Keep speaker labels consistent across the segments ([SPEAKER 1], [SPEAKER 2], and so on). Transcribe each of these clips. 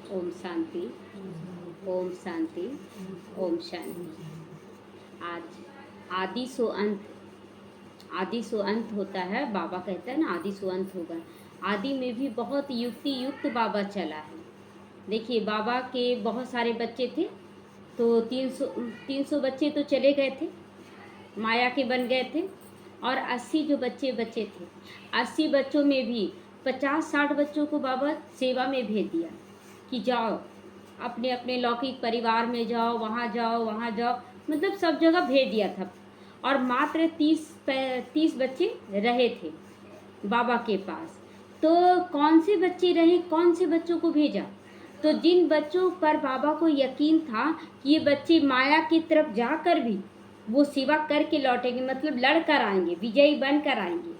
[SPEAKER 1] ओम शांति, ओम शांति, ओम शांति। आज आदि सो अंत, आदि सो अंत होता है। बाबा कहता है ना, आदि सो अंत होगा। आदि में भी बहुत युक्ति युक्त बाबा चला है। देखिए, बाबा के बहुत सारे बच्चे थे, तो 300 बच्चे तो चले गए थे, माया के बन गए थे। और 80 जो बच्चे बचे थे, 80 बच्चों में भी 50-60 बच्चों को बाबा सेवा में भेज दिया कि जाओ अपने अपने लौकिक परिवार में जाओ, वहाँ जाओ, वहाँ जाओ, मतलब सब जगह भेज दिया था। और मात्र 30 बच्चे रहे थे बाबा के पास। तो कौन से बच्चे रहे, कौन से बच्चों को भेजा? तो जिन बच्चों पर बाबा को यकीन था कि ये बच्चे माया की तरफ जाकर भी वो सेवा करके लौटेंगे, मतलब लड़ कर आएंगे, विजयी बन कर आएंगे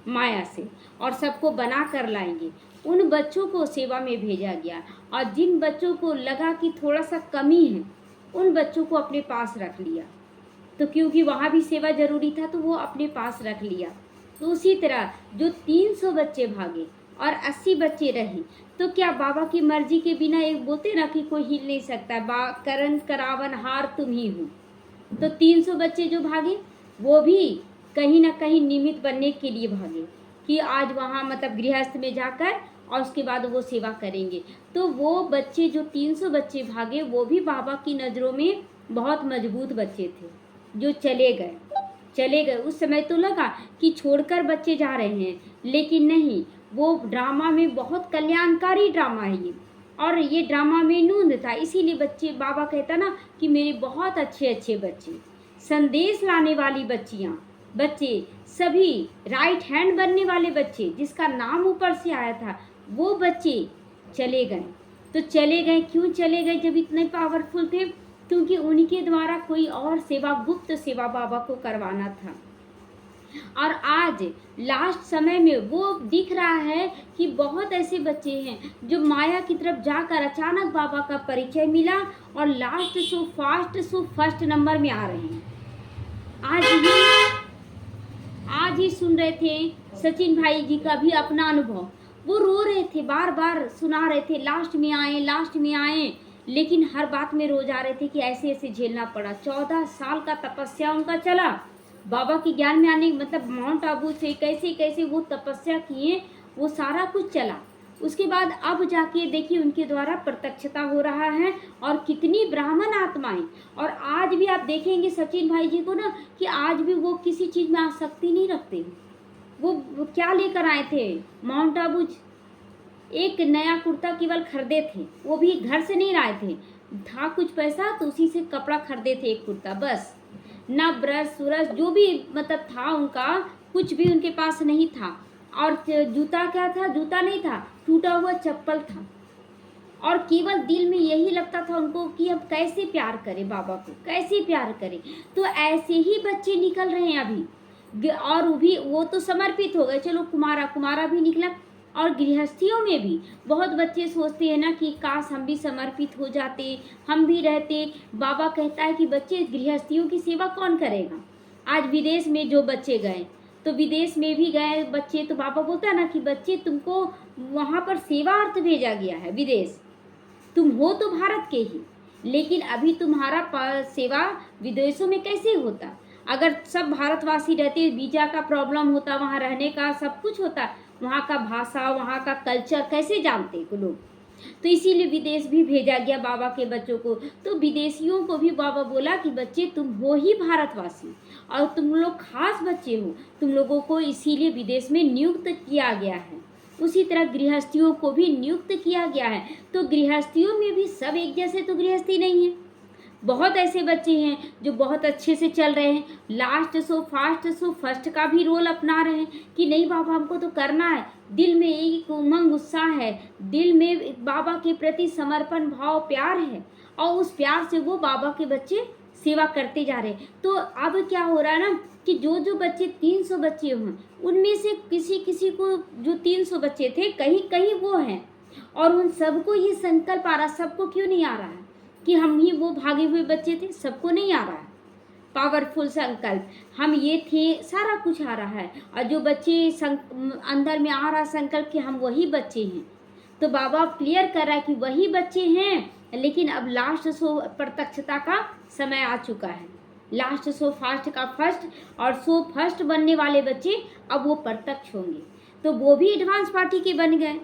[SPEAKER 1] माया से और सबको बना कर लाएंगे, उन बच्चों को सेवा में भेजा गया। और जिन बच्चों को लगा कि थोड़ा सा कमी है, उन बच्चों को अपने पास रख लिया। तो क्योंकि वहाँ भी सेवा जरूरी था, तो वो अपने पास रख लिया। तो उसी तरह जो 300 बच्चे भागे और 80 बच्चे रहे, तो क्या बाबा की मर्जी के बिना, एक बोलते ना कि कोई हिल नहीं सकता, करण करावन हार तुम ही हो। तो 300 बच्चे जो भागे, वो भी कहीं ना कहीं निमित्त बनने के लिए भागे कि आज वहाँ मतलब गृहस्थ में जाकर और उसके बाद वो सेवा करेंगे। तो वो बच्चे जो 300 बच्चे भागे, वो भी बाबा की नज़रों में बहुत मजबूत बच्चे थे, जो चले गए। उस समय तो लगा कि छोड़कर बच्चे जा रहे हैं, लेकिन नहीं, वो ड्रामा में बहुत कल्याणकारी ड्रामा है ये, और ये ड्रामा में नूंद था। इसीलिए बच्चे, बाबा कहता ना कि मेरे बहुत अच्छे अच्छे बच्चे, संदेश लाने वाली बच्चे, सभी राइट हैंड बनने वाले बच्चे, जिसका नाम ऊपर से आया था, वो बच्चे चले गए। तो चले गए, क्यों चले गए जब इतने पावरफुल थे? क्योंकि उनके द्वारा कोई और सेवा, गुप्त सेवा बाबा को करवाना था। और आज लास्ट समय में वो दिख रहा है कि बहुत ऐसे बच्चे हैं जो माया की तरफ जाकर अचानक बाबा का परिचय मिला और last so fast so first number में आ रहे हैं। आज ही सुन रहे थे सचिन भाई जी का भी अपना अनुभव। वो रो रहे थे, बार बार सुना रहे थे, लास्ट में आए, लेकिन हर बात में रो जा रहे थे कि ऐसे ऐसे झेलना पड़ा। 14 साल का तपस्या उनका चला बाबा के ज्ञान में आने, मतलब माउंट आबू से कैसे कैसे वो तपस्या किए, वो सारा कुछ चला। उसके बाद अब जाके देखिए उनके द्वारा प्रत्यक्षता हो रहा है, और कितनी ब्राह्मण आत्माएं। और आज भी आप देखेंगे सचिन भाई जी को ना, कि आज भी वो किसी चीज़ में आसक्ति नहीं रखते। वो क्या लेकर आए थे? माउंट आबू एक नया कुर्ता केवल खरीदे थे, वो भी घर से नहीं लाए थे, था कुछ पैसा तो उसी से कपड़ा खरीदे थे, एक कुर्ता बस। ना ब्रश सूरज जो भी मतलब था उनका, कुछ भी उनके पास नहीं था। और जूता क्या था? जूता नहीं था, टूटा हुआ चप्पल था। और केवल दिल में यही लगता था उनको कि अब कैसे प्यार करें बाबा को, कैसे प्यार करें। तो ऐसे ही बच्चे निकल रहे हैं अभी, और वो तो समर्पित हो गए, चलो कुमारा भी निकला। और गृहस्थियों में भी बहुत बच्चे सोचते हैं ना कि काश हम भी समर्पित हो जाते, हम भी रहते। बाबा कहता है कि बच्चे, गृहस्थियों की सेवा कौन करेगा? आज विदेश में जो बच्चे गए, तो विदेश में भी गए बच्चे, तो बाबा बोलता है ना कि बच्चे तुमको वहाँ पर सेवा अर्थ भेजा गया है विदेश, तुम हो तो भारत के ही, लेकिन अभी तुम्हारा सेवा विदेशों में कैसे होता? अगर सब भारतवासी रहते, वीजा का प्रॉब्लम होता, वहाँ रहने का सब कुछ होता, वहाँ का भाषा, वहाँ का कल्चर कैसे जानते को लोग? तो इसीलिए विदेश भी भेजा गया बाबा के बच्चों को। तो विदेशियों को भी बाबा बोला कि बच्चे तुम हो ही भारतवासी, और तुम लोग खास बच्चे हो, तुम लोगों को इसीलिए विदेश में नियुक्त किया गया है। उसी तरह गृहस्थियों को भी नियुक्त किया गया है। तो गृहस्थियों में भी सब एक जैसे तो गृहस्थी नहीं है, बहुत ऐसे बच्चे हैं जो बहुत अच्छे से चल रहे हैं, last so fast so first का भी रोल अपना रहे हैं कि नहीं बाबा हमको तो करना है, दिल में एक उमंग उत्साह है, दिल में बाबा के प्रति समर्पण भाव प्यार है, और उस प्यार से वो बाबा के बच्चे सेवा करते जा रहे हैं। तो अब क्या हो रहा है ना कि जो जो बच्चे 300 बच्चे हों, उनमें से किसी किसी को, जो 300 बच्चे थे, कहीं कहीं वो हैं, और उन सबको ये संकल्प आ रहा, सबको क्यों नहीं आ रहा है कि हम ही वो भागे हुए बच्चे थे? सबको नहीं आ रहा है पावरफुल संकल्प, हम ये थे, सारा कुछ आ रहा है। और जो बच्चे अंदर में आ रहा संकल्प कि हम वही बच्चे हैं, तो बाबा क्लियर कर रहा है कि वही बच्चे हैं, लेकिन अब लास्ट शो प्रत्यक्षता का समय आ चुका है। लास्ट शो फास्ट का फर्स्ट, और शो फर्स्ट बनने वाले बच्चे अब वो प्रत्यक्ष होंगे। तो वो भी एडवांस पार्टी के बन गए,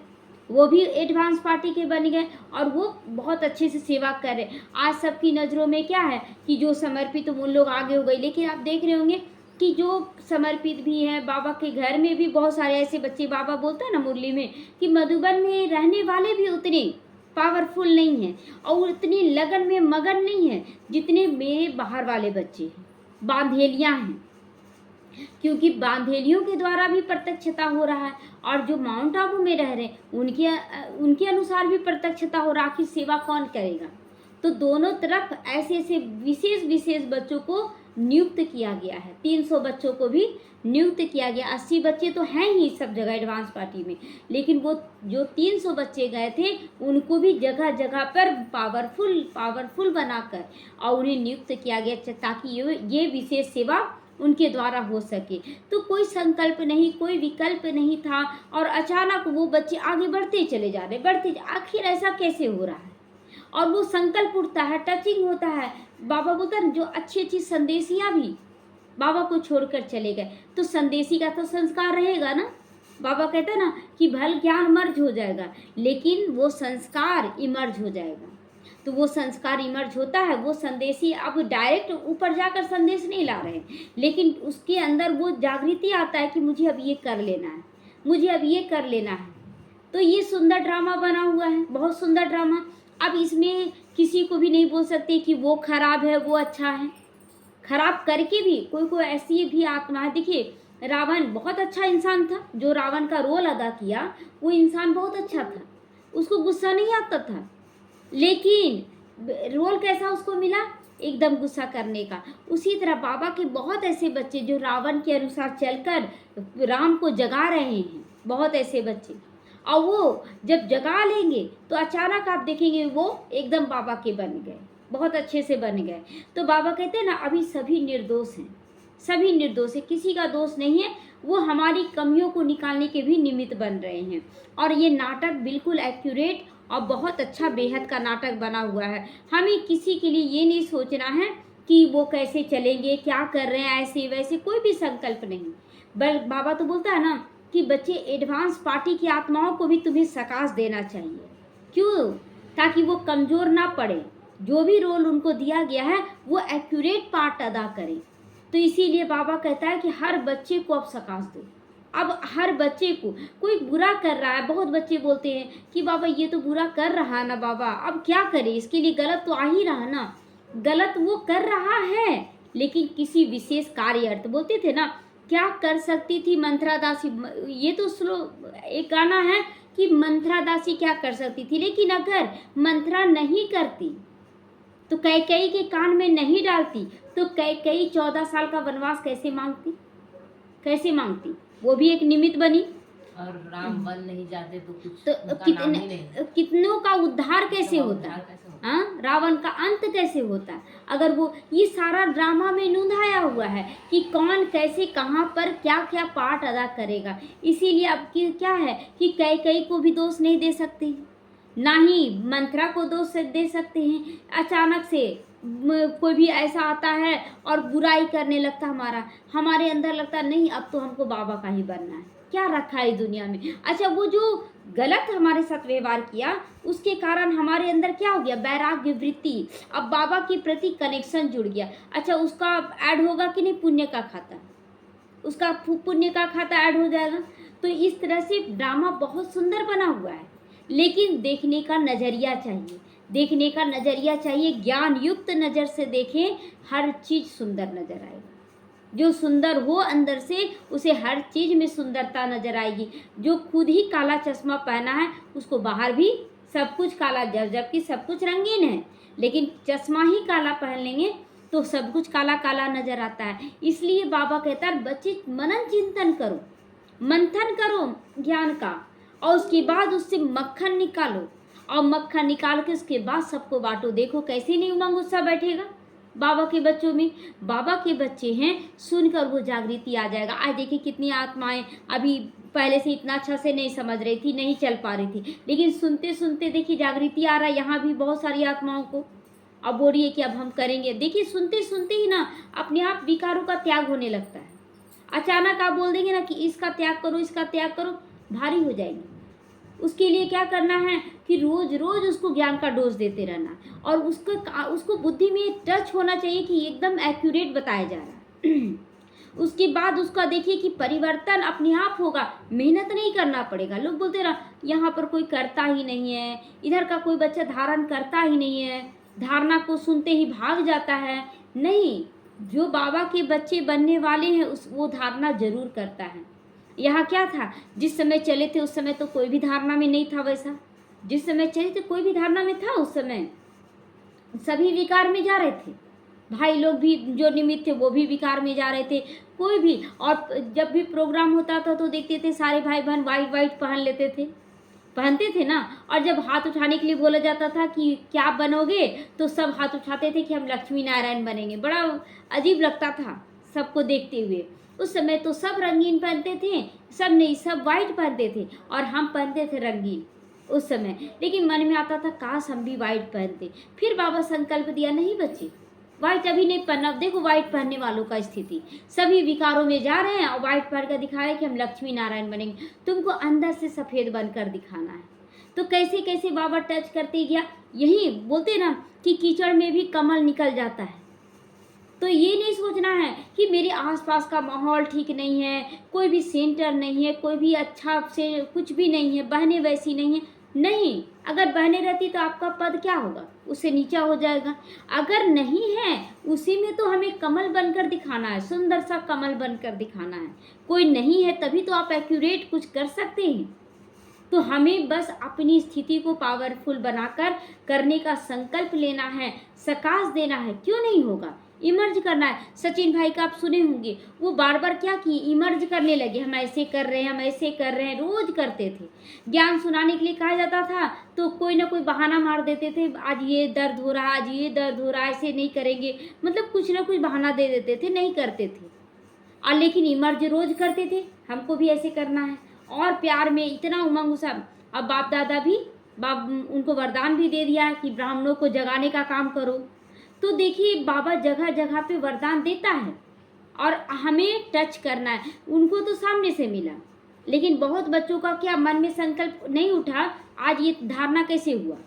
[SPEAKER 1] वो भी एडवांस पार्टी के बन गए, और वो बहुत अच्छे से सेवा कर रहे। आज सबकी नज़रों में क्या है कि जो समर्पित तो उन लोग आगे हो गए, लेकिन आप देख रहे होंगे कि जो समर्पित भी हैं, बाबा के घर में भी बहुत सारे ऐसे बच्चे, बाबा बोलता है ना मुरली में कि मधुबन में रहने वाले भी उतने पावरफुल नहीं हैं और उतनी लगन में मगन नहीं है जितने मेरे बाहर वाले बच्चे हैं, बांधेलियाँ हैं। क्योंकि बांधेलियों के द्वारा भी प्रत्यक्षता हो रहा है, और जो माउंट आबू में रह रहे उनके अनुसार भी प्रत्यक्षता हो रहा है। आखिर सेवा कौन करेगा? तो दोनों तरफ ऐसे ऐसे विशेष विशेष बच्चों को नियुक्त किया गया है। 300 बच्चों को भी नियुक्त किया गया। 80 बच्चे तो हैं ही सब जगह एडवांस पार्टी में, लेकिन वो जो 300 बच्चे गए थे उनको भी जगह जगह पर पावरफुल बनाकर और उन्हें नियुक्त किया गया ताकि ये विशेष सेवा उनके द्वारा हो सके। तो कोई संकल्प नहीं, कोई विकल्प नहीं था, और अचानक वो बच्चे आगे बढ़ते चले जा रहे, आखिर ऐसा कैसे हो रहा है? और वो संकल्प उठता है, टचिंग होता है। बाबा बोलता है जो अच्छी अच्छी संदेशियाँ भी बाबा को छोड़कर चले गए, तो संदेशी का तो संस्कार रहेगा ना। बाबा कहते हैं ना कि भल ज्ञान मर्ज हो जाएगा, लेकिन वो संस्कार इमर्ज हो जाएगा। तो वो संस्कार इमर्ज होता है। वो संदेशी अब डायरेक्ट ऊपर जाकर संदेश नहीं ला रहे, लेकिन उसके अंदर वो जागृति आता है कि मुझे अब ये कर लेना है, मुझे अब ये कर लेना है। तो ये सुंदर ड्रामा बना हुआ है, बहुत सुंदर ड्रामा। अब इसमें किसी को भी नहीं बोल सकते कि वो खराब है, वो अच्छा है। खराब करके भी कोई ऐसी भी आत्मा है। देखिए रावण बहुत अच्छा इंसान था, जो रावण का रोल अदा किया वो इंसान बहुत अच्छा था, उसको गुस्सा नहीं आता था, लेकिन रोल कैसा उसको मिला? एकदम गुस्सा करने का। उसी तरह बाबा के बहुत ऐसे बच्चे जो रावण के अनुसार चलकर राम को जगा रहे हैं, बहुत ऐसे बच्चे, और वो जब जगा लेंगे तो अचानक आप देखेंगे वो एकदम बाबा के बन गए, बहुत अच्छे से बन गए। तो बाबा कहते हैं ना अभी सभी निर्दोष हैं, सभी निर्दोष है, किसी का दोष नहीं है। वो हमारी कमियों को निकालने के भी निमित्त बन रहे हैं। और ये नाटक बिल्कुल एक्यूरेट और बहुत अच्छा बेहद का नाटक बना हुआ है। हमें किसी के लिए ये नहीं सोचना है कि वो कैसे चलेंगे, क्या कर रहे हैं, ऐसे वैसे कोई भी संकल्प नहीं। बाबा तो बोलता है ना कि बच्चे एडवांस पार्टी की आत्माओं को भी तुम्हें सकाश देना चाहिए। क्यों? ताकि वो कमज़ोर ना पड़े, जो भी रोल उनको दिया गया है वो एक्यूरेट पार्ट अदा करें। तो इसीलिए बाबा कहता है कि हर बच्चे को अब सकाश दो। अब हर बच्चे को, कोई बुरा कर रहा है, बहुत बच्चे बोलते हैं कि बाबा ये तो बुरा कर रहा है ना बाबा, अब क्या करें, इसके लिए गलत तो आ ही रहा ना। गलत वो कर रहा है, लेकिन किसी विशेष कार्य अर्थ, बोलते थे ना क्या कर सकती थी मंत्रा दासी, ये तो एक गाना है कि मंत्रा दासी क्या कर सकती थी, लेकिन अगर मंत्रा नहीं करती तो कैकेयी के कान में नहीं डालती तो कैकेयी 14 साल का वनवास कैसे मांगती, कैसे मांगती? वो भी एक निमित्त बनी।
[SPEAKER 2] और राम बन नहीं जाते तो कुछ
[SPEAKER 1] तो कितनों का उद्धार कैसे होता है? हाँ, रावण का अंत कैसे होता है? अगर वो, ये सारा ड्रामा में नूंधाया हुआ है कि कौन कैसे कहाँ पर क्या क्या पार्ट अदा करेगा। इसीलिए अब की क्या है कि कैकेयी को भी दोष नहीं दे सकते, ना ही मंत्रा को दोष दे सकते हैं। अचानक से कोई भी ऐसा आता है और बुराई करने लगता, हमारे अंदर लगता नहीं अब तो हमको बाबा का ही बनना है, क्या रखा है दुनिया में। अच्छा, वो जो गलत हमारे साथ व्यवहार किया उसके कारण हमारे अंदर क्या हो गया? वैराग्य वृत्ति, अब बाबा के प्रति कनेक्शन जुड़ गया। अच्छा, उसका ऐड होगा कि नहीं? पुण्य का खाता, उसका पुण्य का खाता ऐड हो जाएगा। तो इस तरह से ड्रामा बहुत सुंदर बना हुआ है, लेकिन देखने का नज़रिया चाहिए, देखने का नज़रिया चाहिए। ज्ञान युक्त नज़र से देखें, हर चीज़ सुंदर नज़र आएगी। जो सुंदर हो अंदर से, उसे हर चीज़ में सुंदरता नज़र आएगी। जो खुद ही काला चश्मा पहना है उसको बाहर भी सब कुछ काला, जबकि सब कुछ रंगीन है, लेकिन चश्मा ही काला पहन लेंगे तो सब कुछ काला काला नज़र आता है। इसलिए बाबा कहता है बच्चे मनन चिंतन करो, मंथन करो ज्ञान का, और उसके बाद उससे मक्खन निकालो, और मक्खन निकाल के उसके बाद सबको बांटो। देखो कैसे नहीं उमंग उत्साह बैठेगा, बाबा के बच्चों में? बाबा के बच्चे हैं, सुनकर वो जागृति आ जाएगा। आज देखिए कितनी आत्माएं अभी पहले से इतना अच्छा से नहीं समझ रही थी, नहीं चल पा रही थी, लेकिन सुनते सुनते देखिए जागृति आ रहा है यहाँ भी बहुत सारी आत्माओं को। अब बोल रही है कि अब हम करेंगे। देखिए सुनते सुनते ही ना अपने आप विकारों का त्याग होने लगता है। अचानक आप बोल देंगे ना कि इसका त्याग करो, इसका त्याग करो, भारी हो जाएंगे। उसके लिए क्या करना है कि रोज रोज उसको ज्ञान का डोज देते रहना, और उसको बुद्धि में टच होना चाहिए कि एकदम एक्यूरेट बताया जा रहा है। उसके बाद उसका देखिए कि परिवर्तन अपने आप होगा, मेहनत नहीं करना पड़ेगा। लोग बोलते रहा यहाँ पर कोई करता ही नहीं है, इधर का कोई बच्चा धारण करता ही नहीं है, धारणा को सुनते ही भाग जाता है। नहीं, जो बाबा के बच्चे बनने वाले हैं वो धारणा जरूर करता है। यहाँ क्या था, जिस समय चले थे उस समय तो कोई भी धारणा में नहीं था वैसा। जिस समय चले थे कोई भी धारणा में था, उस समय सभी विकार में जा रहे थे। भाई लोग भी जो निमित्त थे वो भी विकार में जा रहे थे, कोई भी। और जब भी प्रोग्राम होता था तो देखते थे सारे भाई बहन वाइट वाइट पहनते थे ना। और जब हाथ उठाने के लिए बोला जाता था कि क्या बनोगे, तो सब हाथ उठाते थे कि हम लक्ष्मी नारायण बनेंगे। बड़ा अजीब लगता था सबको देखते हुए। उस समय तो सब रंगीन पहनते थे, सब नहीं, सब वाइट पहनते थे और हम पहनते थे रंगीन उस समय। लेकिन मन में आता था काश हम भी वाइट पहनते। फिर बाबा संकल्प दिया, नहीं बच्चे वाइट अभी नहीं पहनना। देखो वाइट पहनने वालों का स्थिति, सभी विकारों में जा रहे हैं और वाइट पहन कर दिखाया कि हम लक्ष्मी नारायण बनेंगे। तुमको अंदर से सफ़ेद बनकर दिखाना है। तो कैसे कैसे बाबा टच करते गया। यही बोलते ना कि कीचड़ में भी कमल निकल जाता है। तो ये नहीं सोचना है कि मेरे आसपास का माहौल ठीक नहीं है, कोई भी सेंटर नहीं है, कोई भी अच्छा से कुछ भी नहीं है, बहनें वैसी नहीं है। नहीं, अगर बहनें रहती तो आपका पद क्या होगा, उससे नीचा हो जाएगा। अगर नहीं है उसी में तो हमें कमल बनकर दिखाना है, सुंदर सा कमल बनकर दिखाना है। कोई नहीं है तभी तो आप एक्यूरेट कुछ कर सकते हैं। तो हमें बस अपनी स्थिति को पावरफुल बनाकर करने का संकल्प लेना है, सकाश देना है। क्यों नहीं होगा, इमर्ज करना है। सचिन भाई का आप सुने होंगे, वो बार बार क्या किए, इमर्ज करने लगे। हम ऐसे कर रहे हैं, हम ऐसे कर रहे हैं, रोज करते थे। ज्ञान सुनाने के लिए कहा जाता था तो कोई ना कोई बहाना मार देते थे, आज ये दर्द हो रहा, आज ये दर्द हो रहा, ऐसे नहीं करेंगे, मतलब कुछ ना कुछ बहाना दे देते थे, नहीं करते थे। और लेकिन इमर्ज रोज करते थे, हमको भी ऐसे करना है। और प्यार में इतना उमंग सब। अब बाप दादा भी उनको वरदान भी दे दिया कि ब्राह्मणों को जगाने का काम करो। तो देखिए बाबा जगह जगह पे वरदान देता है और हमें टच करना है। उनको तो सामने से मिला, लेकिन बहुत बच्चों का क्या मन में संकल्प नहीं उठा। आज ये धारणा कैसे हुआ,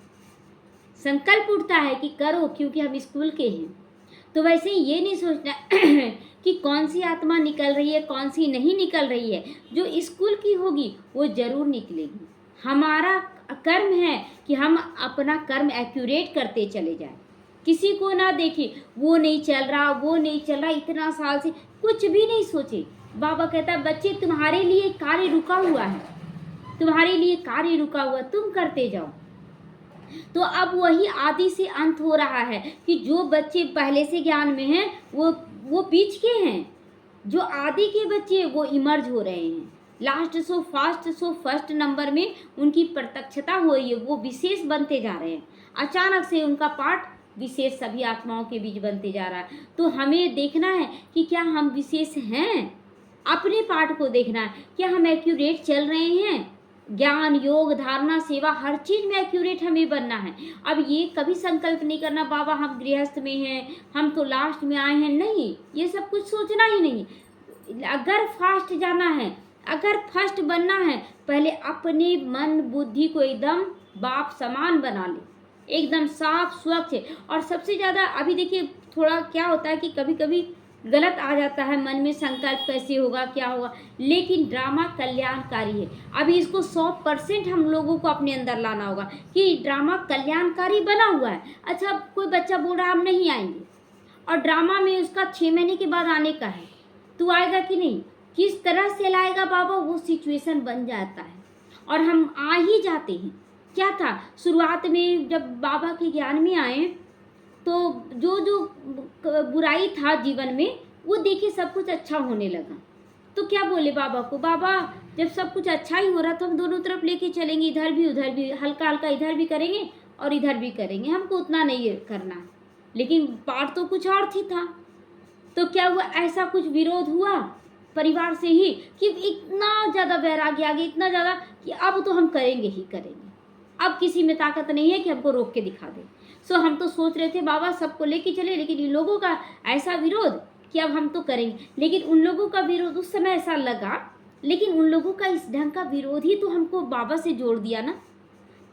[SPEAKER 1] संकल्प उठता है कि करो क्योंकि हम स्कूल के हैं। तो वैसे ही ये नहीं सोचना कि कौन सी आत्मा निकल रही है, कौन सी नहीं निकल रही है। जो स्कूल की होगी वो जरूर निकलेगी। हमारा कर्म है कि हम अपना कर्म एक्यूरेट करते चले जाएं, किसी को ना देखें वो नहीं चल रहा, वो नहीं चल रहा, इतना साल से कुछ भी नहीं सोचे। बाबा कहता है बच्चे तुम्हारे लिए कार्य रुका हुआ है, तुम्हारे लिए कार्य रुका हुआ, तुम करते जाओ। तो अब वही आदि से अंत हो रहा है कि जो बच्चे पहले से ज्ञान में हैं वो बीच के हैं, जो आदि के बच्चे वो इमर्ज हो रहे हैं। Last so fast so first number में उनकी प्रत्यक्षता हो रही है, वो विशेष बनते जा रहे हैं। अचानक से उनका पाठ विशेष सभी आत्माओं के बीच बनते जा रहा है। तो हमें देखना है कि क्या हम विशेष हैं, अपने पाठ को देखना है, क्या हम एक्यूरेट चल रहे हैं। ज्ञान योग धारणा सेवा हर चीज में एक्यूरेट हमें बनना है। अब ये कभी संकल्प नहीं करना बाबा हम गृहस्थ में हैं, हम तो लास्ट में आए हैं, नहीं, ये सब कुछ सोचना ही नहीं। अगर फास्ट जाना है, अगर फर्स्ट बनना है, पहले अपने मन बुद्धि को एकदम बाप समान बना ले, एकदम साफ स्वच्छ। और सबसे ज़्यादा अभी देखिए थोड़ा क्या होता है कि कभी कभी गलत आ जाता है मन में, संकल्प कैसे होगा, क्या होगा, लेकिन ड्रामा कल्याणकारी है। अभी इसको 100% हम लोगों को अपने अंदर लाना होगा कि ड्रामा कल्याणकारी बना हुआ है। अच्छा कोई बच्चा बोल रहा है हम नहीं आएंगे, और ड्रामा में उसका 6 महीने के बाद आने का है, तू आएगा कि नहीं, किस तरह से लाएगा बाबा, वो सिचुएशन बन जाता है और हम आ ही जाते हैं। क्या था शुरुआत में जब बाबा के ज्ञान में आए तो जो जो बुराई था जीवन में वो देखिए सब कुछ अच्छा होने लगा। तो क्या बोले बाबा को, बाबा जब सब कुछ अच्छा ही हो रहा तो हम दोनों तरफ लेके चलेंगे, इधर भी उधर भी, हल्का हल्का इधर भी करेंगे और इधर भी करेंगे, हमको उतना नहीं करना है। लेकिन पाठ तो कुछ और थी था। तो क्या हुआ, ऐसा कुछ विरोध हुआ परिवार से ही कि इतना ज़्यादा वैराग्य आ गया, इतना ज़्यादा कि अब तो हम करेंगे ही करेंगे, अब किसी में ताकत नहीं है कि हमको रोक के दिखा दे। सो हम तो सोच रहे थे बाबा सबको लेके चले, लेकिन इन लोगों का ऐसा विरोध कि अब हम तो करेंगे। लेकिन उन लोगों का विरोध उस समय ऐसा लगा, लेकिन उन लोगों का इस ढंग का विरोध ही तो हमको बाबा से जोड़ दिया ना,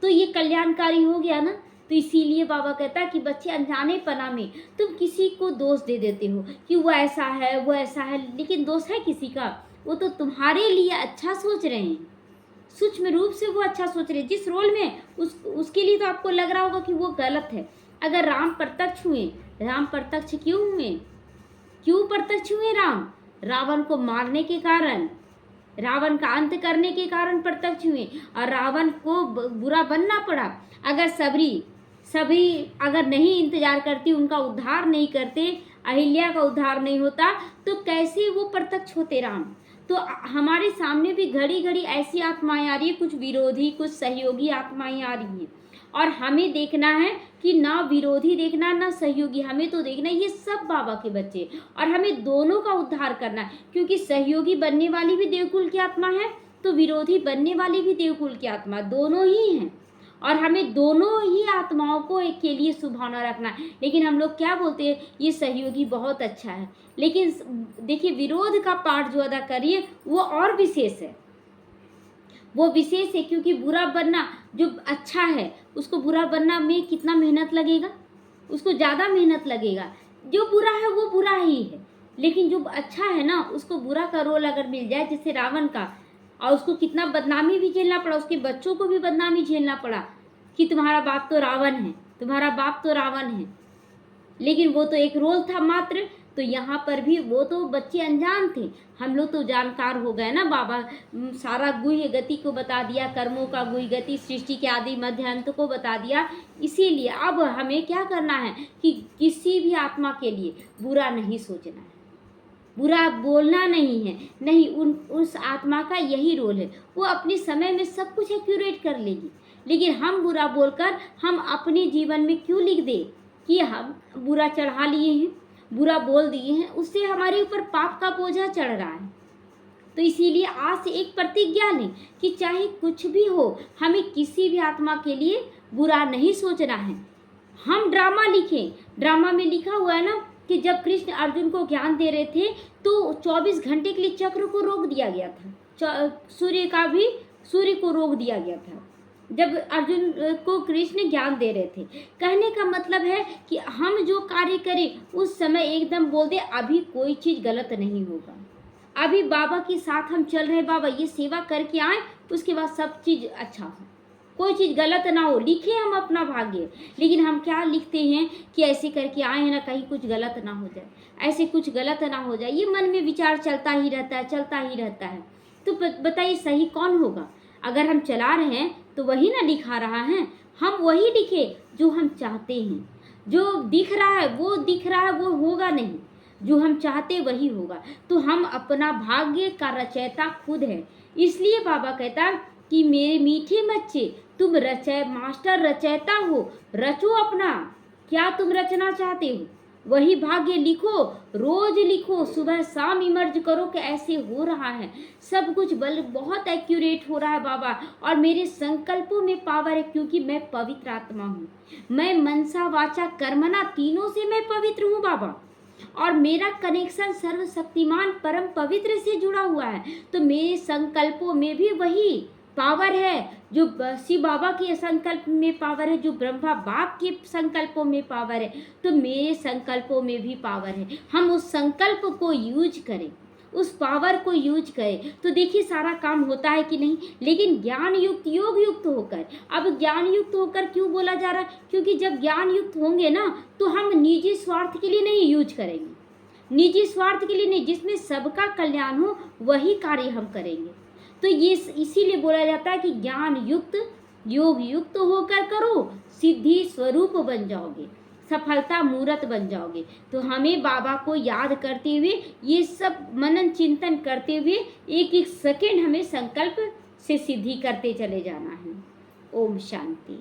[SPEAKER 1] तो ये कल्याणकारी हो गया ना। तो इसीलिए बाबा कहता है कि बच्चे अनजाने पना में तुम किसी को दोष दे देते हो कि वो ऐसा है वो ऐसा है, लेकिन दोष है किसी का, वो तो तुम्हारे लिए अच्छा सोच रहे हैं, सूक्ष्म रूप से वो अच्छा सोच रहे हैं। जिस रोल में उसके लिए तो आपको लग रहा होगा कि वो गलत है। अगर राम प्रत्यक्ष हुए, राम प्रत्यक्ष क्यों हुए, क्यों प्रत्यक्ष हुए राम? रावण को मारने के कारण, रावण का अंत करने के कारण प्रत्यक्ष हुए, और रावण को बुरा बनना पड़ा। अगर सभी अगर नहीं इंतजार करती, उनका उद्धार नहीं करते, अहिल्या का उद्धार नहीं होता, तो कैसे वो प्रत्यक्ष होते राम? तो हमारे सामने भी घड़ी घड़ी ऐसी आत्माएं आ रही है, कुछ विरोधी कुछ सहयोगी आत्माएं आ रही हैं, और हमें देखना है कि ना विरोधी देखना ना सहयोगी, हमें तो देखना है ये सब बाबा के बच्चे, और हमें दोनों का उद्धार करना है। क्योंकि सहयोगी बनने वाली भी देवकुल की आत्मा है, तो विरोधी बनने वाली भी देवकुल की आत्मा, दोनों ही हैं, और हमें दोनों ही आत्माओं को एक के लिए सुभावना रखना है। लेकिन हम लोग क्या बोलते हैं, ये सहयोगी बहुत अच्छा है, लेकिन देखिए विरोध का पाठ जो अदा करिए वो और विशेष है, वो विशेष है। क्योंकि बुरा बनना, जो अच्छा है उसको बुरा बनना में कितना मेहनत लगेगा, उसको ज़्यादा मेहनत लगेगा। जो बुरा है वो बुरा ही है, लेकिन जो अच्छा है ना, उसको बुरा का रोल अगर मिल जाए, जैसे रावण का, और उसको कितना बदनामी भी झेलना पड़ा, उसके बच्चों को भी बदनामी झेलना पड़ा कि तुम्हारा बाप तो रावण है, तुम्हारा बाप तो रावण है, लेकिन वो तो एक रोल था मात्र। तो यहाँ पर भी वो तो बच्चे अनजान थे, हम लोग तो जानकार हो गए ना। बाबा सारा गुह्य गति को बता दिया, कर्मों का गुह्य गति, सृष्टि के आदि मध्य अंत को बता दिया। इसीलिए अब हमें क्या करना है कि किसी भी आत्मा के लिए बुरा नहीं सोचना है, बुरा बोलना नहीं है, नहीं। उस आत्मा का यही रोल है, वो अपने समय में सब कुछ एक्यूरेट कर लेगी। लेकिन हम बुरा बोलकर हम अपने जीवन में क्यों लिख दे कि हम बुरा चढ़ा लिए हैं, बुरा बोल दिए हैं, उससे हमारे ऊपर पाप का बोझा चढ़ रहा है। तो इसीलिए आज से एक प्रतिज्ञा लें कि चाहे कुछ भी हो, हमें किसी भी आत्मा के लिए बुरा नहीं सोचना है। हम ड्रामा लिखें, ड्रामा में लिखा हुआ है ना कि जब कृष्ण अर्जुन को ज्ञान दे रहे थे तो 24 घंटे के लिए चक्र को रोक दिया गया था, सूर्य को रोक दिया गया था जब अर्जुन को कृष्ण ज्ञान दे रहे थे। कहने का मतलब है कि हम जो कार्य करें उस समय एकदम बोल दे अभी कोई चीज़ गलत नहीं होगा, अभी बाबा के साथ हम चल रहे, बाबा ये सेवा करके आए, उसके बाद सब चीज़ अच्छा हो, कोई चीज़ गलत ना हो। लिखे हम अपना भाग्य, लेकिन हम क्या लिखते हैं कि ऐसे करके आए हैं ना, कहीं कुछ गलत ना हो जाए, ऐसे कुछ गलत ना हो जाए, ये मन में विचार चलता ही रहता है, चलता ही रहता है। तो बताइए सही कौन होगा? अगर हम चला रहे हैं तो वही ना दिखा रहा है, हम वही दिखे जो हम चाहते हैं। जो दिख रहा है वो दिख रहा है, वो होगा नहीं, जो हम चाहते वही होगा। तो हम अपना भाग्य का रचयिता खुद है। इसलिए बाबा कहता कि मेरे मीठे बच्चे तुम मास्टर रचयिता हो, रचो अपना, क्या तुम रचना चाहते हो वही भाग्य लिखो, रोज लिखो, सुबह शाम इमर्ज करो कि ऐसे हो रहा है, सब कुछ बल बहुत एक्यूरेट हो रहा है बाबा, और मेरे संकल्पों में पावर है, क्योंकि मैं पवित्र आत्मा हूँ, मैं मनसा वाचा कर्मणा तीनों से मैं पवित्र हूँ बाबा, और मेरा कनेक्शन सर्वशक्तिमान परम पवित्र से जुड़ा हुआ है। तो मेरे संकल्पों में भी वही पावर है, जो शिव बाबा के संकल्प में पावर है, जो ब्रह्मा बाप के संकल्पों में पावर है, तो मेरे संकल्पों में भी पावर है। हम उस संकल्प को यूज करें, उस पावर को यूज करें, तो देखिए सारा काम होता है कि नहीं। लेकिन ज्ञान युक्त योग युक्त होकर, अब ज्ञान युक्त होकर क्यों बोला जा रहा है? क्योंकि जब ज्ञान युक्त होंगे ना, तो हम निजी स्वार्थ के लिए नहीं यूज करेंगे, निजी स्वार्थ के लिए नहीं, जिसमें सबका कल्याण हो वही कार्य हम करेंगे। तो ये इसीलिए बोला जाता है कि ज्ञान युक्त योग युक्त होकर करो, सिद्धि स्वरूप बन जाओगे, सफलता मूर्त बन जाओगे। तो हमें बाबा को याद करते हुए, ये सब मनन चिंतन करते हुए, एक एक सेकंड हमें संकल्प से सिद्धि करते चले जाना है। ओम शांति।